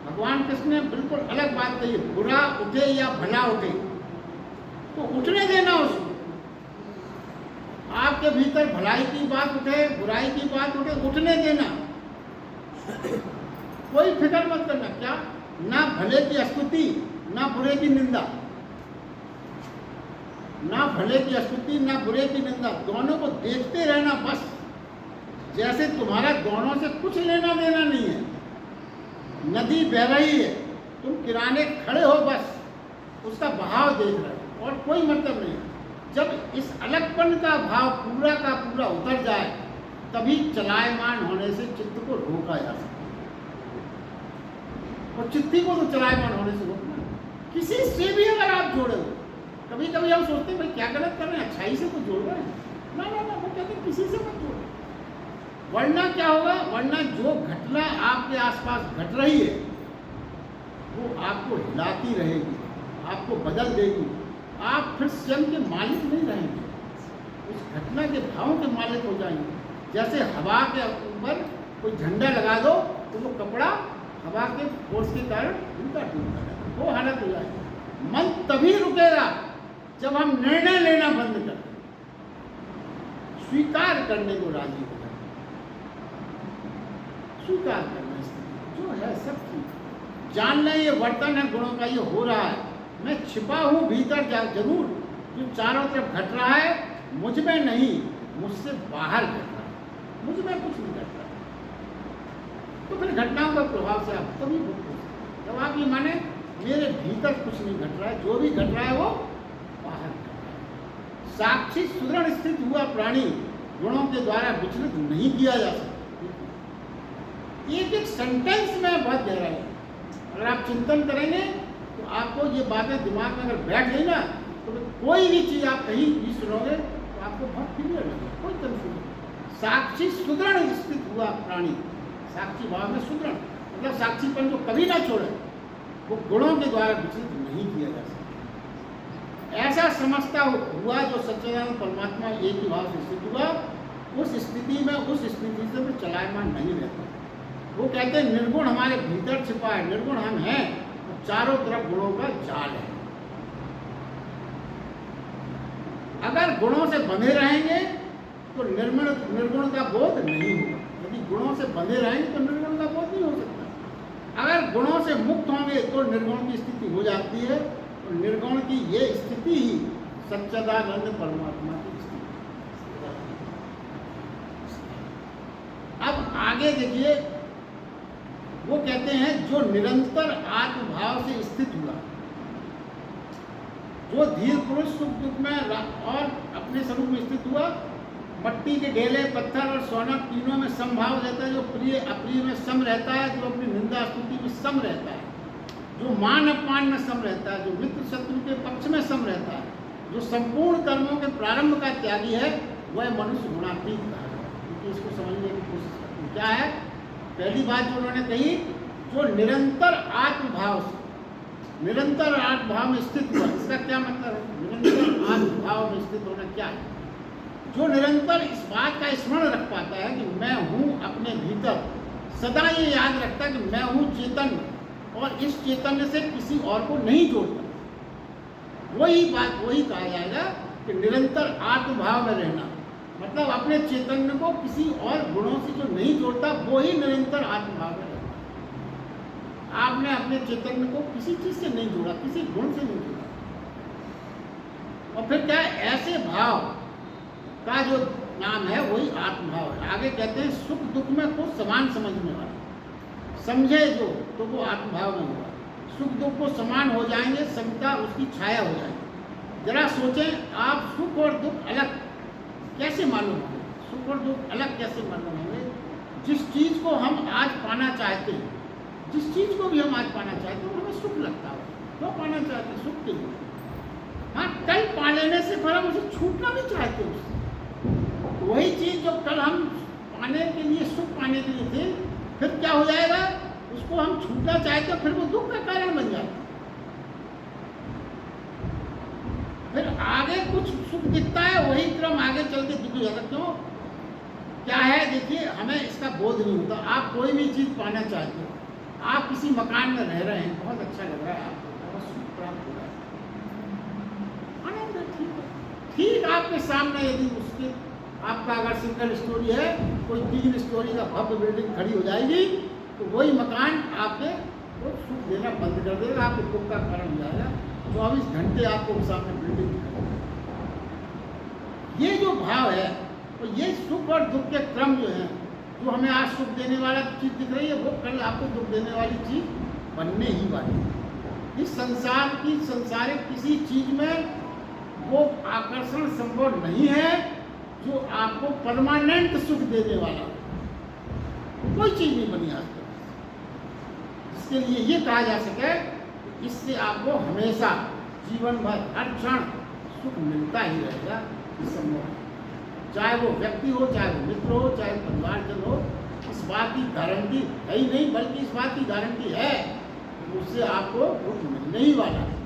भगवान कृष्ण ने बिल्कुल अलग बात कही है, बुरा उठे या भला उठे तो उठने देना उसको। आपके भीतर भलाई की बात उठे, बुराई की बात उठे, उठने देना, कोई फिक्र मत करना। क्या, ना भले की स्तुति ना बुरे की निंदा, ना भले की स्तुति ना बुरे की निंदा, दोनों को देखते रहना बस। जैसे तुम्हारा दोनों से कुछ लेना देना नहीं है, नदी बह रही है, तुम किनारे खड़े हो, बस उसका बहाव देख रहे हो और कोई मतलब नहीं। जब इस अलगपन का भाव पूरा का पूरा उतर जाए, तभी चलायमान होने से चित्त को रोका जा सकता है। और चित्ती को तो चलायमान होने से रोकना, किसी से भी अगर आप जोड़े हो, कभी कभी हम सोचते हैं भाई क्या गलत कर रहे हैं, अच्छाई से तो जोड़ रहे हैं, ना ना ना, वो कहते हैं किसी से मत जोड़ो, वरना क्या होगा, वरना जो घटना आपके आसपास घट रही है वो आपको हिलाती रहेगी, आपको बदल देगी, आप फिर स्वयं के मालिक नहीं रहेंगे, उस घटना के भावों के मालिक हो जाएंगे। जैसे हवा के ऊपर कोई झंडा लगा दो तो वो कपड़ा हवा के फोर्स के कारण उल्टा टूटता है, वो हालत हो जाएगी। मन तभी रुकेगा जब हम निर्णय लेना बंद कर दें, स्वीकार करने को राजी हो जाए, स्वीकार करना स्थिति जो है सब ठीक, जान लें ये वर्तन है गुणों का, ये हो रहा है, मैं छिपा हूँ भीतर जरूर, जो चारों तरफ घट रहा है मुझ में नहीं, मुझसे बाहर घट रहा है, मुझ में कुछ नहीं घट रहा। तो फिर घटनाओं का प्रभाव से आप तभी मुक्त हो सकते। जब आप ये माने मेरे भीतर कुछ नहीं घट रहा है, जो भी घट रहा है वो बाहर घट रहा है। साक्षी सुदृढ़ स्थित हुआ प्राणी गुणों के द्वारा विचलित नहीं किया जा सकता। एक एक सेंटेंस में बहुत गहराई है, अगर आप चिंतन करेंगे तो आपको ये बातें दिमाग में अगर बैठ गई ना, तो कोई भी चीज़ आप कहीं भी सुनोगे तो आपको बहुत क्लियर लगेगा, कोई कंफ्यूजन नहीं। साक्षी सुदृढ़ स्थित हुआ प्राणी, साक्षी भाव में सुदृढ़ मतलब साक्षीपन जो कभी ना छोड़े, वो गुणों के द्वारा विचलित नहीं किया जा सकता। ऐसा समझता हुआ जो सच्चिदानंद परमात्मा एक ही भाव से स्थित हुआ, उस स्थिति में उस स्थिति से भी चलायमान नहीं रहता। वो कहते हैं निर्गुण हमारे भीतर छिपा है, निर्गुण हम हैं, चारों तरफ गुणों का जाल है। अगर गुणों से बंधे रहेंगे तो निर्गुण का बोध नहीं होगा, यदि गुणों से बंधे रहेंगे तो निर्गुण का बोध नहीं हो सकता। अगर गुणों से मुक्त होंगे तो निर्गुण की स्थिति हो जाती है, और निर्गुण की ये स्थिति ही सच्चिदानंद परमात्मा की स्थिति। अब आगे देखिए, वो कहते हैं जो निरंतर आत्मभाव से स्थित हुआ, जो धीर पुरुष सुख दुख में और अपने स्वरूप में स्थित हुआ, मट्टी के ढेले पत्थर और सोना तीनों में समभाव रहता है, जो प्रिय अप्रिय में सम रहता है, जो अपनी निंदा स्तुति में सम रहता है, जो मान अपमान में सम रहता है, जो मित्र शत्रु के पक्ष में सम रहता है, जो संपूर्ण कर्मों के प्रारंभ का त्यागी है, वह मनुष्य गुणातीत कहा है। क्योंकि इसको समझने की कोशिश करते हैं। क्या है पहली बात जो उन्होंने कही, जो निरंतर आत्मभाव से, निरंतर आत्मभाव में स्थित हुआ, इसका क्या मतलब है? निरंतर आत्मभाव में स्थित होना क्या है? जो निरंतर इस बात का स्मरण रख पाता है कि मैं हूँ अपने भीतर, सदा ये याद रखता है कि मैं हूँ चेतन, और इस चैतन्य से किसी और को नहीं जोड़ता, वही बात वही कहा जाएगा कि निरंतर आत्मभाव में रहना, मतलब अपने चैतन्य को किसी और गुणों से जो नहीं जोड़ता, वो ही निरंतर आत्मभाव में रहता है। आपने अपने चैतन्य को किसी चीज से नहीं जोड़ा, किसी गुण से नहीं जोड़ा। और फिर क्या है, ऐसे भाव का जो नाम है वही आत्मभाव है। आगे कहते हैं सुख दुख में को समान समझने वाला, समझे जो तो वो आत्मभाव में हुआ। सुख दुख को समान हो जाएंगे, समता उसकी छाया हो जाएगी। जरा सोचें आप, सुख और दुख अलग कैसे मालूम होंगे? सुख और दुख अलग कैसे मालूम होंगे? जिस चीज़ को हम आज पाना चाहते हैं, जिस चीज़ को भी हम आज पाना चाहते हैं हमें सुख लगता है। क्यों पाना चाहते हैं? सुख के लिए। हाँ, कल पा लेने से फिर हम उसे छूटना भी चाहते हैं उससे। वही चीज़ जो कल हम पाने के लिए, सुख पाने के लिए थे, फिर क्या हो जाएगा? उसको हम छूटना चाहते हैं, फिर वो दुख का कारण बन जाता है। फिर आगे कुछ सुख दिखता है, वही क्रम आगे चल के दुख हो जाता। क्यों? क्या है? देखिए, हमें इसका बोध नहीं होता। आप कोई भी चीज़ पाना चाहते हो, आप किसी मकान में रह रहे हैं, बहुत अच्छा लग रहा है आपको, बहुत सुख प्राप्त हो रहा है, आनंद है, ठीक है। ठीक आपके सामने यदि उसके आपका अगर सिंगल स्टोरी है, कोई 3 स्टोरी का भव्य बिल्डिंग खड़ी हो जाएगी, तो वही मकान आपके वो सुख देना बंद कर देगा, आपके दुख का कारण हो जाएगा। 24 घंटे आपको सामने बिल्डिंग दिखाई देगी। ये जो भाव है, तो ये सुख और दुख के क्रम जो है, जो हमें आज सुख देने वाला चीज़ दिख रही है, वो कल आपको दुख देने वाली चीज़ बनने ही वाली है। इस संसार की, संसारिक किसी चीज़ में वो आकर्षण संभव नहीं है जो आपको परमानेंट सुख देने वाला हो। कोई चीज़ नहीं बनी आज तक जिसके लिए ये कहा जा सके इससे आपको हमेशा जीवन भर हर क्षण सुख मिलता ही रहेगा। इस संभव है, चाहे वो व्यक्ति हो, चाहे वो मित्र हो, चाहे परिवारजन हो, इस बात की गारंटी है ही नहीं, बल्कि इस बात की गारंटी है कि उससे आपको दुख मिलने ही वाला है।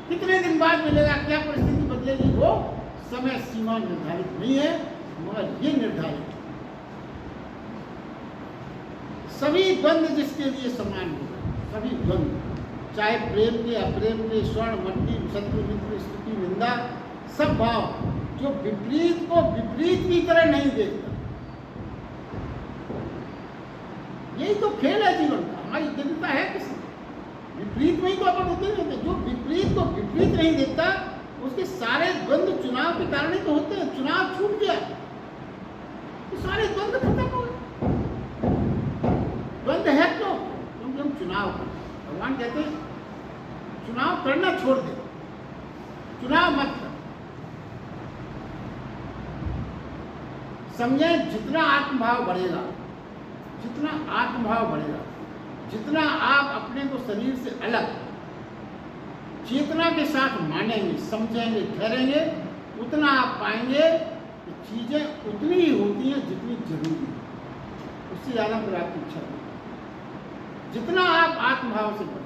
कितने दिन बाद मिलेगा, क्या परिस्थिति बदलेगी, वो समय सीमा निर्धारित नहीं है, मगर ये निर्धारित है सभी द्वंद्व जिसके लिए समान होगा, सभी द्वंद्व, चाहे प्रेम के, अप्रेम के, स्वर्ण मट्टी, शत्रु मित्र, स्तुति निंदा, सब भाव जो विपरीत को विपरीत की तरह नहीं देखता। यही तो खेल है जीवन का, हमारी दिव्यता है किसी विपरीत में ही तो अपन होते नहीं होते। जो विपरीत को विपरीत नहीं देखता, उसके सारे द्वंद्व चुनाव के कारण ही तो होते हैं। चुनाव छूट गया तो सारे द्वंद्व खत्म हो गए। द्वंद्व है क्यों? क्योंकि हम चुनाव करते हैं। भगवान कहते हैं चुनाव करना छोड़ दे, चुनाव मत कर। समझे, जितना आत्मभाव बढ़ेगा, जितना आत्मभाव बढ़ेगा, जितना आप अपने को शरीर से अलग चेतना के साथ मानेंगे, समझेंगे, ठहरेंगे, उतना आप पाएंगे कि चीज़ें उतनी ही होती हैं जितनी जरूरी है, उससे ज़्यादा फिर आपकी इच्छा होगी। जितना आप आत्मभाव से बढ़ेंगे,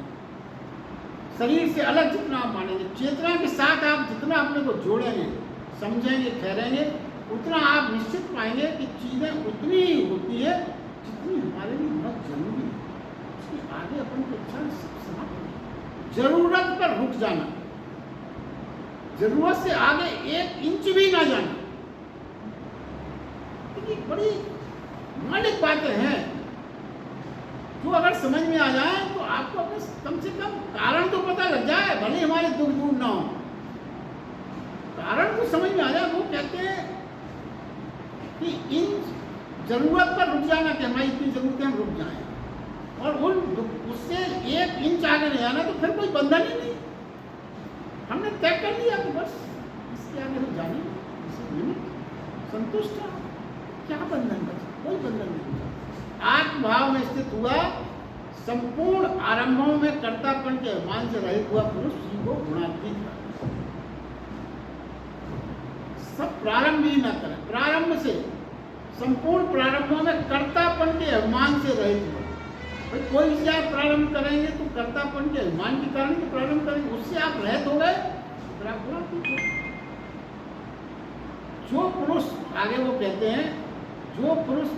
शरीर से अलग जितना आप मानेंगे, चेतना के साथ आप जितना अपने को जोड़ेंगे, समझेंगे, ठहरेंगे, उतना आप निश्चित पाएंगे कि चीज़ें उतनी ही होती है जितनी हमारे लिए बहुत जरूरी है। उसके आगे अपन की इच्छा समाप्त हो। जरूरत पर रुक जाना, जरूरत से आगे 1 इंच भी ना जाना, ये बड़ी मौलिक बातें हैं जो अगर समझ में आ जाए तो आपको अपने कम से कम कारण तो पता लग जाए, भले हमारे दुख दूर ना हो, कारण तो समझ में आ जाए। वो कहते हैं कि इन जरूरत पर रुक जाना, कि हमारी इतनी जरूरत है, हम रुक जाएं, और उससे 1 इंच आगे नहीं आना, तो फिर कोई बंधन ही नहीं। हमने तय कर लिया कि बस इसके आगे हम जाने, संतुष्ट रहो, क्या बंधन बचा? कोई बंधन नहीं बचा। आत्मभाव में स्थित हुआ, संपूर्ण आरंभों में कर्तापन के अभिमान से रहित हुआ पुरुष जी को गुणातीत है। सब प्रारंभ ही न करें, प्रारंभ से संपूर्ण प्रारंभों में कर्तापन के अभिमान से रहित हुआ। भाई कोई भी आप प्रारंभ करेंगे तो कर्तापन के अभिमान के कारण तो प्रारंभ करेंगे, उससे आप रहित हो गए, फिर आप गुणातीत हो। जो पुरुष, आगे वो कहते हैं, जो पुरुष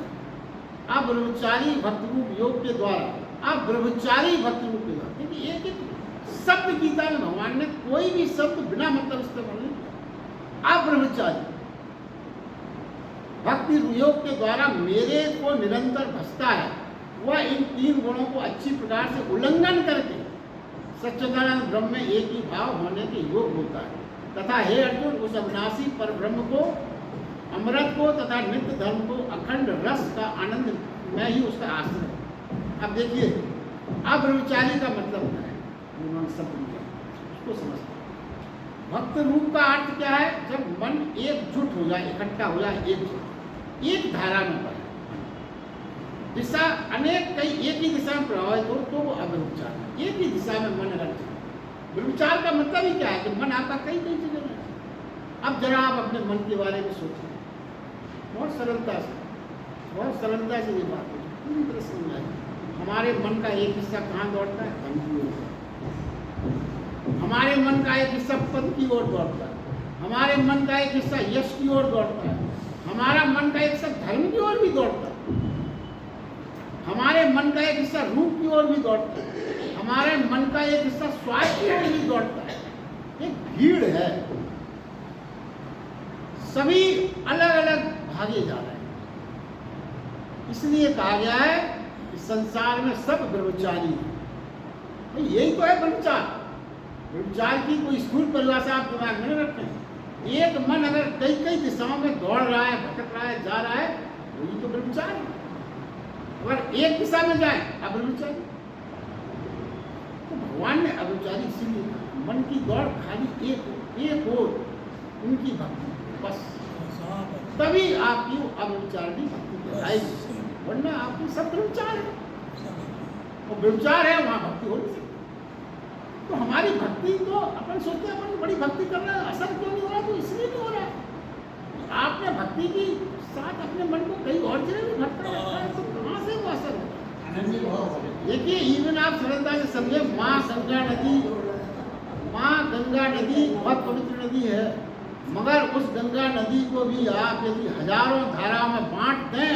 अब्रह्मचारी भक्त रूप योग के द्वारा, अब्रह्मचारी भक्त रूप के द्वारा, क्योंकि एक शब्द गीता में भगवान ने कोई भी शब्द बिना मतलब इस्तेमाल नहीं किया। अब्रह्मचारी भक्ति योग के द्वारा मेरे को निरंतर भजता है, वह इन 3 गुणों को अच्छी प्रकार से उल्लंघन करके सच्चिदानंद ब्रह्म में एक ही भाव होने के योग होता है। तथा हे अर्जुन, उस अविनाशी पर ब्रह्म को अमृत को तथा नित्य धर्म को अखंड रस का आनंद मैं ही उसका आश्रय। अब देखिए अब्रह्मचारी का मतलब क्या है, उन्होंने शब्द लिया उसको समझते हैं। भक्त रूप का अर्थ क्या है, जब मन एकजुट हो जाए, इकट्ठा हो जाए, एक धारा में बहे, दिशा अनेक कई एक ही दिशा में प्रभावित हो तो वो अब्रह्मचार है। एक ही दिशा में मन अगर ब्रह्मचार का मतलब ही क्या है कि मन आपका कई कई जगह है। अब जरा आप अपने मन के बारे में सोचिए, बहुत सरलता से ये बात है, पूरी तरह समझ आएगी। हमारे मन का एक हिस्सा कहाँ दौड़ता है, धन की ओर। हमारे मन का एक हिस्सा पद की ओर दौड़ता है। हमारे मन का एक हिस्सा यश की ओर दौड़ता है। हमारा मन का एक हिस्सा धर्म की ओर भी दौड़ता है। हमारे मन का एक हिस्सा रूप की ओर भी दौड़ता है। हमारे मन का एक हिस्सा स्वार्थ की ओर भी दौड़ता है। एक भीड़ है, सभी अलग अलग भागे जा रहे हैं। इसलिए कहा गया है कि संसार में सब ब्रह्मचारी हैं। यही तो है ब्रह्मचार। ब्रह्मचार की कोई स्थूल परिभाषा आप दिमाग में न रखें। एक मन अगर कई कई दिशाओं में दौड़ रहा है, भटक रहा है, जा रहा है, वही तो ब्रह्मचार है। अगर एक दिशा में जाए अब्रह्मचारी, तो भगवान ने अब्रह्मचारी इसीलिए कहा, मन की दौड़ खाली एक और उनकी भक्ति, बस तभी आपकी अब्रह्मचारिणी भक्ति कहलाएगी, वरना आपकी सब ब्रह्मचार है। और ब्रह्मचार है वहाँ भक्ति हो नहीं सकती। तो हमारी भक्ति तो अपन सोचते हैं अपन बड़ी भक्ति कर रहे हैं, असर क्यों नहीं हो रहा, तो इसलिए नहीं हो रहा है। आपने भक्ति की साथ अपने मन को कई और जगह भी भटका रखा है, तो कहाँ से वो असर होगा। देखिए इवन आप सरलता से समझे, माँ गंगा नदी बहुत पवित्र नदी है, मगर उस गंगा नदी को भी आप यदि हजारों धाराओं में बांट दें,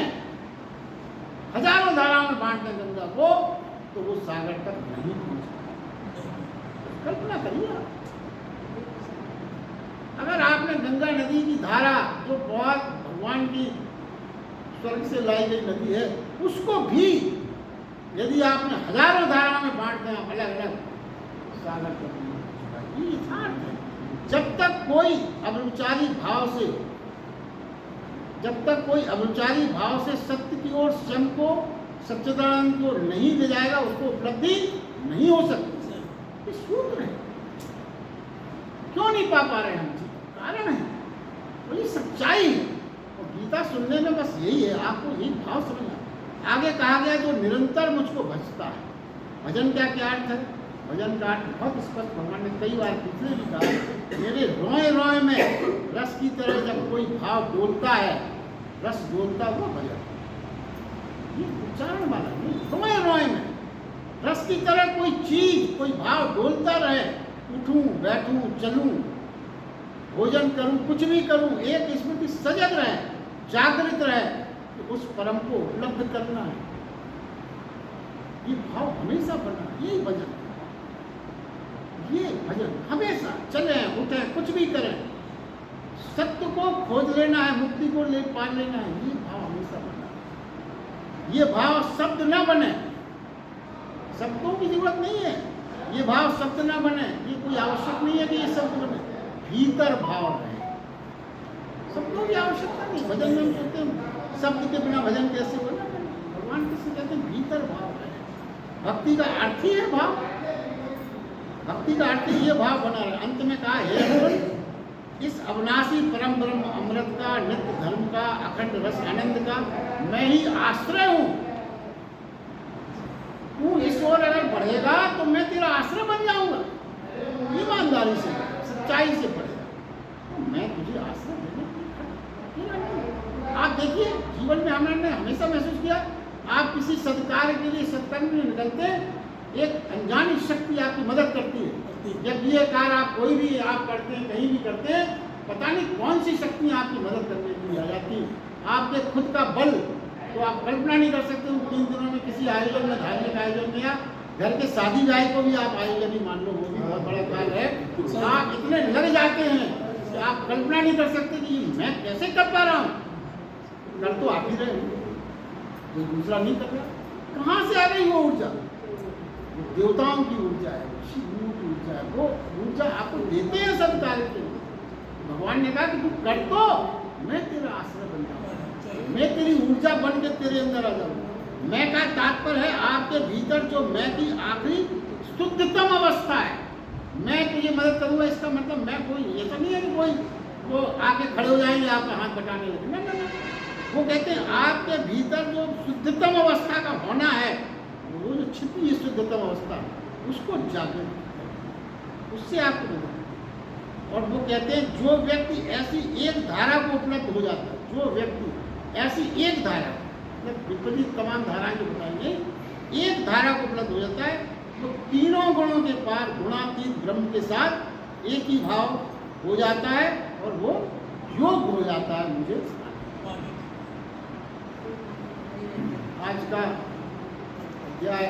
गंगा को, तो वो सागर तक नहीं पहुंच सकता। कल्पना करिए आप, अगर आपने गंगा नदी की धारा जो बहुत भगवान की स्वर्ग से लाई गई नदी है, उसको भी यदि आपने हजारों धाराओं में बांट दें अलग अलग, सागर तक नहीं पहुंचेगा। ये यथार्थ है। जब तक कोई अब्रह्मचारी भाव से सत्य की ओर स्वयं को, सच्चिदानंद को नहीं ले जाएगा, उसको उपलब्धि नहीं हो सकती। ये सूत्र है। क्यों नहीं पा रहे हम जी? कारण है, और ये सच्चाई है। और गीता सुनने में बस यही है, आपको यही भाव समझना। आगे कहा गया जो निरंतर मुझको भजता है। भजन क्या अर्थ है? भजन का अर्थ बहुत स्पष्ट भगवान ने कई बार पिछले भी कहा, मेरे रोए रोए में रस की तरह जब कोई भाव डोलता है, रस डोलता हुआ भजन। ये उच्चारण वाला नहीं, रोए रोए में रस की तरह कोई चीज, कोई भाव डोलता रहे, उठूं बैठूं चलूं, भोजन करूं, कुछ भी करूं, एक स्मृति सजग रहे, जागृत रहे, तो उस परम को उपलब्ध करना है। ये भाव हमेशा बना, यही भजन। ये भजन हमेशा चले उठे, कुछ भी करें, सत्य को खोज लेना है, मुक्ति को ले पा लेना है। ये भाव हमेशा बना। ये भाव शब्द ना बने, शब्दों की जरूरत नहीं है। ये भाव शब्द ना बने, ये कोई आवश्यक नहीं है कि ये शब्द बने। भीतर भाव रहे, शब्दों की आवश्यकता नहीं। भजन में हम कहते हैं शब्द के बिना भजन कैसे बना? भगवान किसे कहते हैं? भीतर भाव रहे। भक्ति का अर्थ ही है भाव। भक्ति का अर्थ ये भाव बना रहे। अंत में कहा, हे अर्जुन, इस अविनाशी परम ब्रह्म अमृत का, नित्य धर्म का, अखंड रस आनंद का मैं ही आश्रय हूं। तू इस ओर अगर बढ़ेगा तो मैं तेरा आश्रय बन जाऊंगा। ईमानदारी से, सच्चाई से बढ़ेगा तो मैं तुझे आश्रय देने के लिए। आप देखिए जीवन में हमने हमेशा महसूस किया, आप किसी सत्कार्य के लिए सत्कर्म में निकलते, एक अनजानी शक्ति आपकी मदद करती है। जब ये कार्य आप कोई भी आप करते हैं, कहीं भी करते हैं, पता नहीं कौन सी शक्ति आपकी मदद करने के लिए आ जाती है। आपके खुद का बल तो आप कल्पना नहीं कर सकते। उन 3 दिनों में किसी आयोजन में, धार्मिक आयोजन में, या घर के शादी ब्याह को भी आप आयोजन ही मान लो, वो भी बहुत बड़ा कार्य है। आप इतने लग जाते हैं कि आप कल्पना नहीं कर सकते कि मैं कैसे कर पा रहा हूँ। कर तो आप ही रहे, कोई दूसरा नहीं कर रहा। कहाँ से आ गई वो ऊर्जा? देवताओं की ऊर्जा है, शिवों की ऊर्जा है। वो ऊर्जा आपको देते हैं सब कार्य के लिए। भगवान ने कहा कि तू कर तो, मैं तेरा आश्रय बन जाऊँ, मैं तेरी ऊर्जा बन के तेरे अंदर आ जाऊँ। मैं का तात्पर्य है आपके भीतर जो मैं की आखिरी शुद्धतम अवस्था है। मैं तुझे मदद करूँगा, इसका मतलब मैं कोई ऐसा नहीं है कि कोई वो आके खड़े हो जाएंगे आपका हाथ बटाने लगे, ना ना ना। वो कहते हैं आपके भीतर जो शुद्धतम अवस्था का होना है, वो जो छिपी है शुद्धतम अवस्था, उसको जागृत करें, उससे आपको मदद करें। और वो कहते हैं जो व्यक्ति ऐसी एक धारा को उपलब्ध हो जाता है, जो व्यक्ति ऐसी एक धारा, मतलब विपरीत तमाम धाराएं जो बताएंगे, एक धारा को उपलब्ध हो जाता है, वो तीनों गुणों के पार गुणातीत ब्रह्म के साथ एक ही भाव हो जाता है और वो योग हो जाता है। मुझे आज का अध्याय